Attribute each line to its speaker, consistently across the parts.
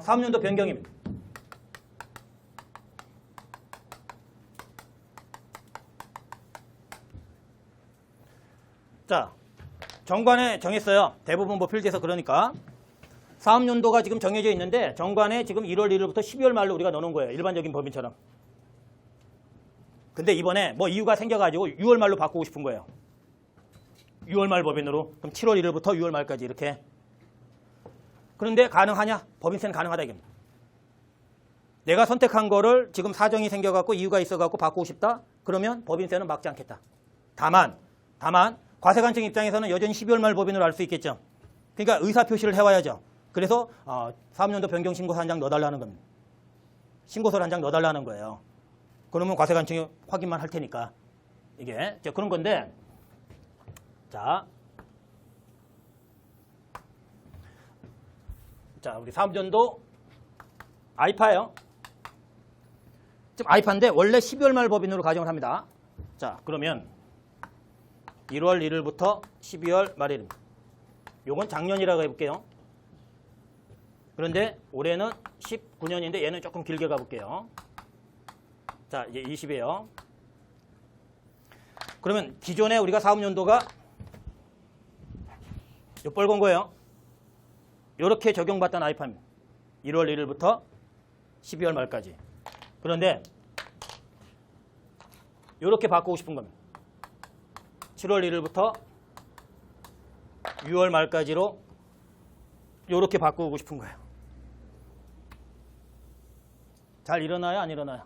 Speaker 1: 사업연도 변경입니다. 자, 정관에 정했어요. 대부분 뭐 필드에서 그러니까. 사업연도가 지금 정해져 있는데 정관에 지금 1월 1일부터 12월 말로 우리가 넣어놓은 거예요. 일반적인 법인처럼. 근데 이번에 뭐 이유가 생겨가지고 6월 말로 바꾸고 싶은 거예요. 6월 말 법인으로. 그럼 7월 1일부터 6월 말까지 이렇게. 그런데 가능하냐? 법인세는 가능하다 이겁니다. 내가 선택한 거를 지금 사정이 생겨갖고 이유가 있어갖고 바꾸고 싶다? 그러면 법인세는 막지 않겠다. 다만 과세관청 입장에서는 여전히 12월 말 법인으로 알 수 있겠죠. 그러니까 의사표시를 해와야죠. 그래서 사업연도 변경 신고서 한 장 넣어달라는 겁니다. 신고서를 한 장 넣어달라는 거예요. 그러면 과세관청이 확인만 할 테니까. 이게 그런 건데, 자, 우리 사업연도 아이파예요. 지금 아이파인데 원래 12월 말 법인으로 가정을 합니다. 자, 그러면 1월 1일부터 12월 말일입니다. 요건 작년이라고 해볼게요. 그런데 올해는 19년인데 얘는 조금 길게 가볼게요. 자, 이제 20이에요. 그러면 기존에 우리가 사업연도가 요 빨간 거예요. 요렇게 적용받던 아이파입니다. 1월 1일부터 12월 말까지. 그런데 요렇게 바꾸고 싶은 겁니다. 7월 1일부터 6월 말까지로 요렇게 바꾸고 싶은 거예요. 잘 일어나요? 안 일어나요?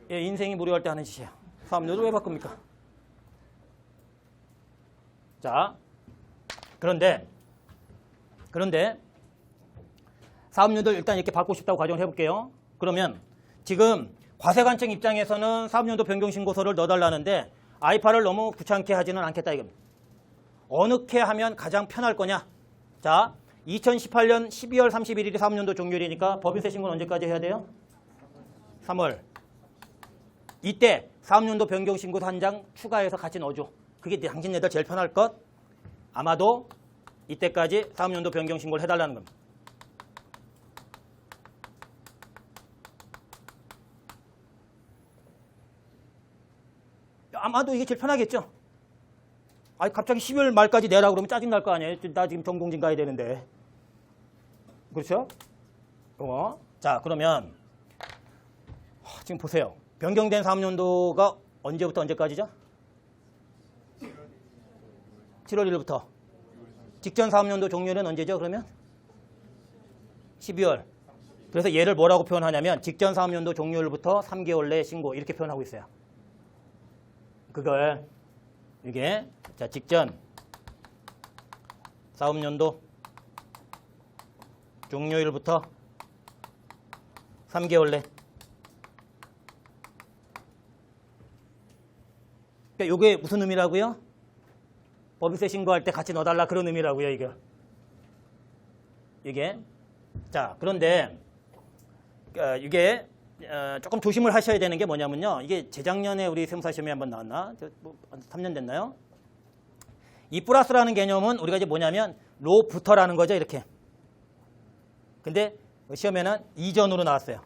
Speaker 1: 예, 인생이 무료할 때 하는 짓이에요. 사업연도를 왜 바꿉니까? 자, 그런데 사업연도를 일단 이렇게 바꾸고 싶다고 가정을 해볼게요. 그러면 지금 과세관청 입장에서는 사업연도 변경신고서를 넣어달라는데 아이파를 너무 귀찮게 하지는 않겠다 이겁니다. 어느게 하면 가장 편할 거냐? 자, 2018년 12월 31일이 사업연도 종료일이니까 법인세 신고는 언제까지 해야 돼요? 3월. 이때 사업연도 변경신고서 한 장 추가해서 같이 넣어줘. 그게 당신네들 제일 편할 것? 아마도 이때까지 사업연도 변경신고를 해달라는 겁니다. 아마도 이게 제일 편하겠죠? 아니, 갑자기 12월 말까지 내라 그러면 짜증날 거 아니에요? 나 지금 전공진 가야 되는데. 그렇죠? 자, 그러면 지금 보세요. 변경된 사업연도가 언제부터 언제까지죠? 7월 1일부터. 직전 사업연도 종료는 언제죠, 그러면? 12월. 그래서 얘를 뭐라고 표현하냐면 직전 사업연도 종료일부터 3개월 내에 신고 이렇게 표현하고 있어요. 그걸 이게 자, 직전 사업연도 종료일부터 3개월 내. 그러니까 이게 무슨 의미라고요? 법인세 신고할 때 같이 넣어달라 그런 의미라고요, 이게. 자, 그런데 이게 조금 조심을 하셔야 되는 게 뭐냐면요. 이게 재작년에 우리 세무사 시험에 한번 나왔나? 뭐 3년 됐나요? 이 플러스라는 개념은 우리가 이제 뭐냐면 로부터라는 거죠, 이렇게. 근데 시험에는 이전으로 나왔어요.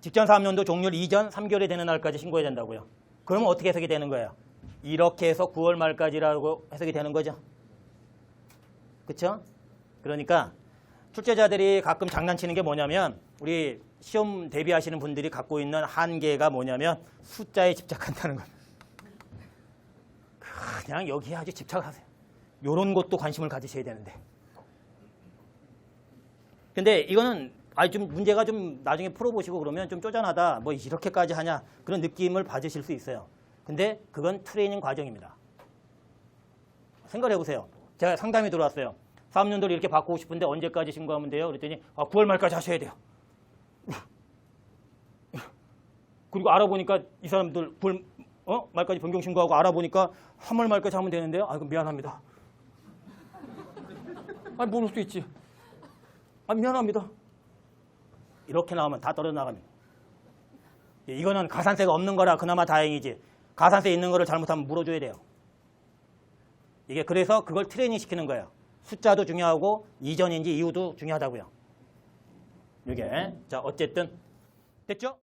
Speaker 1: 직전 사업연도 종료일 이전 3개월이 되는 날까지 신고해야 된다고요. 그러면 어떻게 해석이 되는 거예요? 이렇게 해서 9월 말까지라고 해석이 되는 거죠. 그렇죠? 그러니까 출제자들이 가끔 장난치는 게 뭐냐면 우리 시험 대비하시는 분들이 갖고 있는 한계가 뭐냐면 숫자에 집착한다는 겁니다. 그냥 여기에 아주 집착을 하세요. 이런 것도 관심을 가지셔야 되는데. 근데 이거는 좀 문제가 좀 나중에 풀어보시고 그러면 좀 쪼잔하다. 뭐 이렇게까지 하냐. 그런 느낌을 받으실 수 있어요. 근데 그건 트레이닝 과정입니다. 생각해 보세요. 제가 상담이 들어왔어요. 사업연도를 이렇게 바꾸고 싶은데 언제까지 신고하면 돼요? 그랬더니 9월 말까지 하셔야 돼요. 그리고 알아보니까 이 사람들 9월 말까지 변경 신고하고 알아보니까 3월 말까지 하면 되는데요. 그럼 미안합니다. 모를 수도 있지. 미안합니다. 이렇게 나오면 다 떨어져 나갑니다. 이거는 가산세가 없는 거라 그나마 다행이지. 가산세 있는 거를 잘못하면 물어줘야 돼요. 이게 그래서 그걸 트레이닝 시키는 거예요. 숫자도 중요하고 이전인지 이후도 중요하다고요. 이게 자 어쨌든 됐죠?